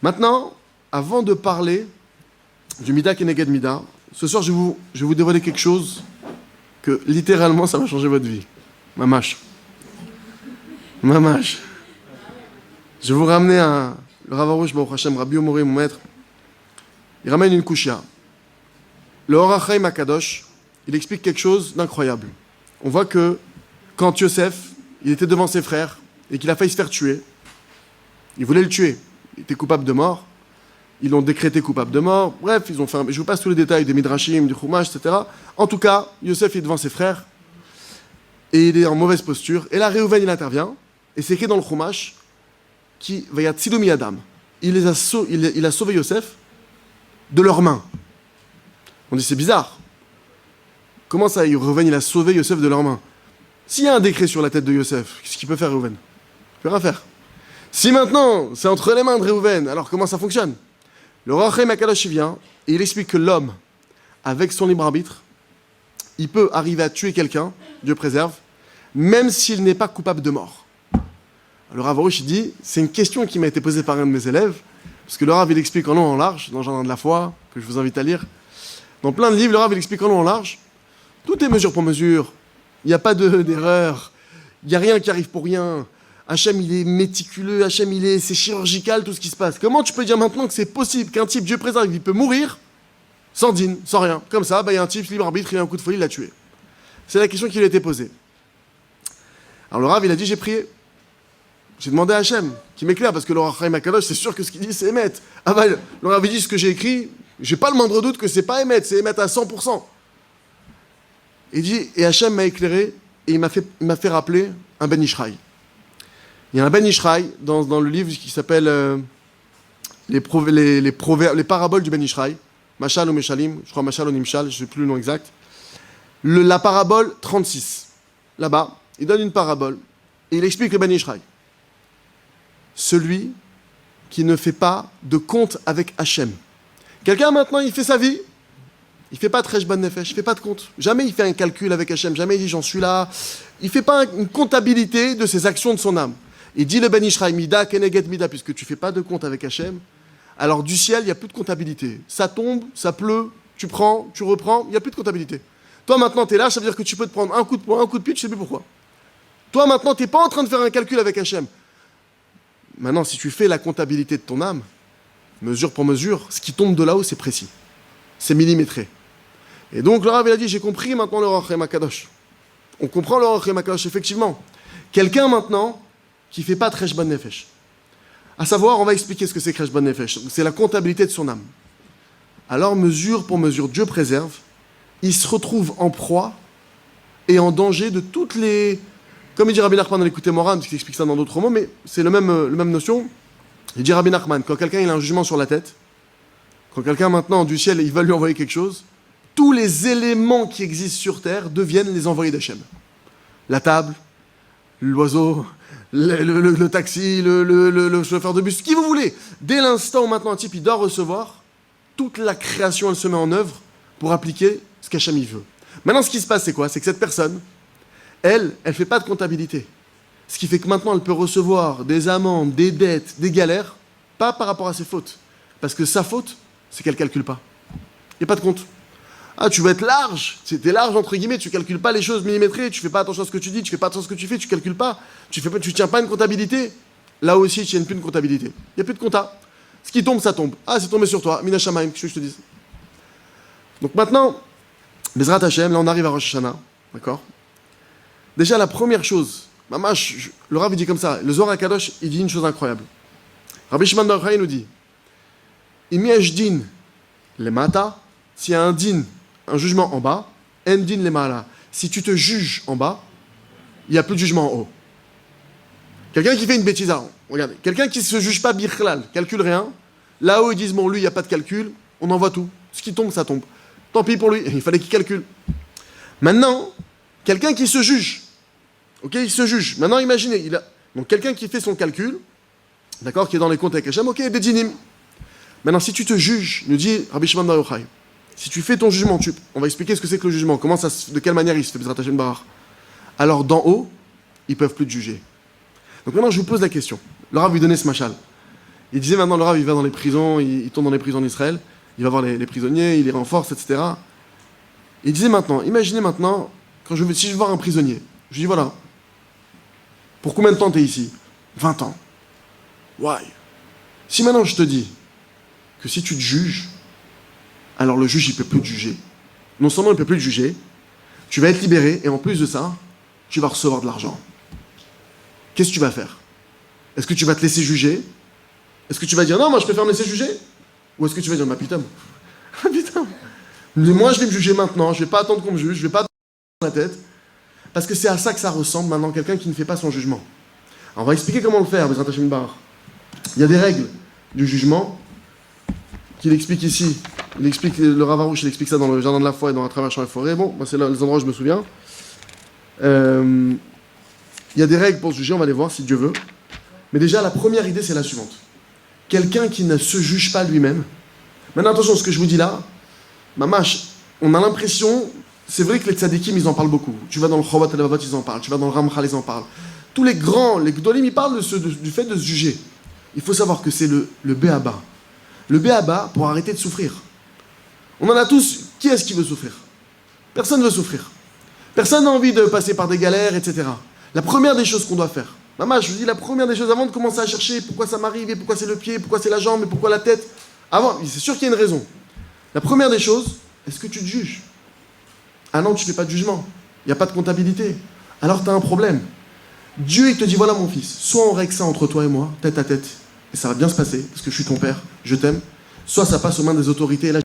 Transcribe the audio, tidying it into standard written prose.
Maintenant, avant de parler du Mida Keneged Mida, ce soir, je vais vous dévoiler quelque chose que, littéralement, ça va changer votre vie. Mamash. Mamash. Je vais vous ramener le Rav Arush Baruch Hashem, Rabbi Omori, mon maître. Il ramène une kushia. Le Or HaChaim HaKadosh, il explique quelque chose d'incroyable. On voit que quand Yosef, il était devant ses frères et qu'il a failli se faire tuer, il voulait le tuer. Il était coupable de mort. Ils l'ont décrété coupable de mort. Bref, ils ont fait je vous passe tous les détails des Midrashim, du Chumash, etc. En tout cas, Yosef est devant ses frères et il est en mauvaise posture. Et là, Réhouven, il intervient. Et c'est écrit dans le Chumash qui va y avoir Tzidomi Adam. Il a sauvé Yosef de leurs mains. On dit c'est bizarre. Comment ça, Réhouven, il a sauvé Yosef de leurs mains? S'il y a un décret sur la tête de Yosef, qu'est-ce qu'il peut faire, Réhouven? Il peut rien faire. Si maintenant, c'est entre les mains de Réhouven, alors comment ça fonctionne? Le Or HaChaim HaKadosh vient et il explique que l'homme, avec son libre arbitre, il peut arriver à tuer quelqu'un, Dieu préserve, même s'il n'est pas coupable de mort. Le Rav Arush dit, c'est une question qui m'a été posée par un de mes élèves, parce que le Rav il explique en long et en large, dans le Jardin de la foi, que je vous invite à lire. Dans plein de livres, le Rav il explique en long et en large. Tout est mesure pour mesure. Il n'y a pas d'erreur. Il n'y a rien qui arrive pour rien. Hachem, il est méticuleux. Hachem, c'est chirurgical, tout ce qui se passe. Comment tu peux dire maintenant que c'est possible qu'un type, Dieu préserve, il peut mourir sans dîne, sans rien? Comme ça, il y a un type libre arbitre, il a un coup de folie, il l'a tué. C'est la question qui lui a été posée. Alors le Rav, il a dit, j'ai prié. J'ai demandé à Hachem, qui m'éclaire, parce que le Or HaChaim HaKadosh, c'est sûr que ce qu'il dit, c'est Emet. Ah bah, le Rav, il dit, ce que j'ai écrit, j'ai pas le moindre doute que c'est pas Emet, c'est Emet à 100%. Il dit, et Hachem m'a éclairé, et il m'a fait rappeler un Ben Ishraï. Il y a un Ben Ishraï dans le livre qui s'appelle les paraboles du Ben Ishraï, Mashal ou Meshalim, je crois Mashal ou Nimshal, je ne sais plus le nom exact. La parabole 36. Là-bas, il donne une parabole et il explique le Ben Ishraï. Celui qui ne fait pas de compte avec Hachem. Quelqu'un maintenant, il fait sa vie, il ne fait pas de Tresh Ban Nefesh, il ne fait pas de compte. Jamais il fait un calcul avec Hachem, jamais il dit j'en suis là. Il ne fait pas une comptabilité de ses actions de son âme. Il dit le Ben Ishraï, Mida, Keneged Mida, puisque tu ne fais pas de compte avec Hachem, alors du ciel, il n'y a plus de comptabilité. Ça tombe, ça pleut, tu prends, tu reprends, il n'y a plus de comptabilité. Toi maintenant, tu es là, ça veut dire que tu peux te prendre un coup de poing, un coup de pied, tu ne sais plus pourquoi. Toi maintenant, tu n'es pas en train de faire un calcul avec Hachem. Maintenant, si tu fais la comptabilité de ton âme, mesure pour mesure, ce qui tombe de là-haut, c'est précis. C'est millimétré. Et donc, le Rav, il a dit, j'ai compris maintenant le Or HaChaim HaKadosh. On comprend le Or HaChaim HaKadosh, effectivement. Quelqu'un maintenant qui ne fait pas Tresh Ban Nefesh. À savoir, on va expliquer ce que c'est Tresh Ban Nefesh. C'est la comptabilité de son âme. Alors, mesure pour mesure, Dieu préserve, il se retrouve en proie et en danger de toutes les... Comme il dit Rabbi Nachman dans l'Écoute Moran, parce qu'il explique ça dans d'autres mots, mais c'est le même notion. Il dit Rabbi Nachman, quand quelqu'un il a un jugement sur la tête, quand quelqu'un maintenant du ciel, il va lui envoyer quelque chose, tous les éléments qui existent sur terre deviennent les envoyés d'Hachem. La table, l'oiseau, le taxi, le chauffeur de bus, ce qui vous voulez. Dès l'instant où maintenant un type il doit recevoir, toute la création elle se met en œuvre pour appliquer ce qu'Hachem il veut. Maintenant ce qui se passe c'est quoi? C'est que cette personne, elle fait pas de comptabilité. Ce qui fait que maintenant elle peut recevoir des amendes, des dettes, des galères, pas par rapport à ses fautes. Parce que sa faute, c'est qu'elle calcule pas. Il n'y a pas de compte. Ah, tu veux être large, t'es large entre guillemets, tu calcules pas les choses millimétrées, tu fais pas attention à ce que tu dis, tu fais pas attention à ce que tu fais, tu calcules pas, tu tiens pas une comptabilité. Là aussi, tu tiens plus une comptabilité. Il n'y a plus de compta. Ce qui tombe, ça tombe. Ah, c'est tombé sur toi. Mina Shamaim, qu'est-ce que je te dis? Donc maintenant, Bezrat Hashem, là on arrive à Rosh Hashanah, d'accord? Déjà la première chose, le Rav il dit comme ça, le Zohar HaKadosh, il dit une chose incroyable. Rabbi Shimon Bar Yochai nous dit, Im yesh din lemata, s'il y a un din, un jugement en bas, en din lemala. Si tu te juges en bas, il n'y a plus de jugement en haut. Quelqu'un qui fait une bêtise, regardez, quelqu'un qui ne se juge pas bichlal, calcule rien, là-haut ils disent, bon lui il n'y a pas de calcul, on envoie tout. Ce qui tombe, ça tombe. Tant pis pour lui, il fallait qu'il calcule. Maintenant, quelqu'un qui se juge, ok, il se juge. Maintenant imaginez, donc quelqu'un qui fait son calcul, d'accord, qui est dans les comptes avec Hachem, ok, des dinim. Maintenant si tu te juges, nous dit Rabbi Shimon Bar Yochai, si tu fais ton jugement, on va expliquer ce que c'est que le jugement, de quelle manière il se fait, Bezrat Hashem Barar. Alors d'en haut, ils ne peuvent plus te juger. Donc maintenant je vous pose la question, le Rav lui donnait ce machal. Il disait maintenant, le Rav, il va dans les prisons, il tourne dans les prisons d'Israël, il va voir les prisonniers, il les renforce, etc. Il disait maintenant, imaginez maintenant, si je veux voir un prisonnier, je lui dis voilà, pour combien de temps tu es ici? 20 ans. Why? Si maintenant je te dis que si tu te juges, alors le juge il peut plus te juger. Non seulement il peut plus te juger, tu vas être libéré et en plus de ça, tu vas recevoir de l'argent. Qu'est-ce que tu vas faire? Est-ce que tu vas te laisser juger? Est-ce que tu vas dire non, moi je préfère me laisser juger? Ou est-ce que tu vas dire ma putain, putain, moi je vais me juger maintenant, je vais pas attendre qu'on me juge, je vais pas attendre la tête, parce que c'est à ça que ça ressemble maintenant quelqu'un qui ne fait pas son jugement. Alors, on va expliquer comment le faire, Bezrat Hashem Bar. Il y a des règles du jugement qu'il explique ici. Il explique, le Rav Arush, il explique ça dans le Jardin de la Foi et dans À travers champs et forêts. Bon, c'est là les endroits où je me souviens. Il y a des règles pour se juger, on va les voir si Dieu veut. Mais déjà, la première idée, c'est la suivante. Quelqu'un qui ne se juge pas lui-même. Maintenant, attention, ce que je vous dis là, mamash, on a l'impression, c'est vrai que les tzadikim, ils en parlent beaucoup. Tu vas dans le Chovat al-Avot, ils en parlent. Tu vas dans le Ramchal, ils en parlent. Tous les grands, les Gdolim, ils parlent du fait de se juger. Il faut savoir que c'est le béaba. Le béaba pour arrêter de souffrir. On en a tous. Qui est-ce qui veut souffrir? Personne ne veut souffrir. Personne n'a envie de passer par des galères, etc. La première des choses qu'on doit faire, maman, je vous dis la première des choses avant de commencer à chercher pourquoi ça m'arrive, et pourquoi c'est le pied, pourquoi c'est la jambe, et pourquoi la tête. Avant, c'est sûr qu'il y a une raison. La première des choses, est-ce que tu te juges? Ah non, tu ne fais pas de jugement. Il n'y a pas de comptabilité. Alors tu as un problème. Dieu, il te dit, voilà mon fils, soit on règle ça entre toi et moi, tête à tête, et ça va bien se passer, parce que je suis ton père, je t'aime, soit ça passe aux mains des autorités, et là...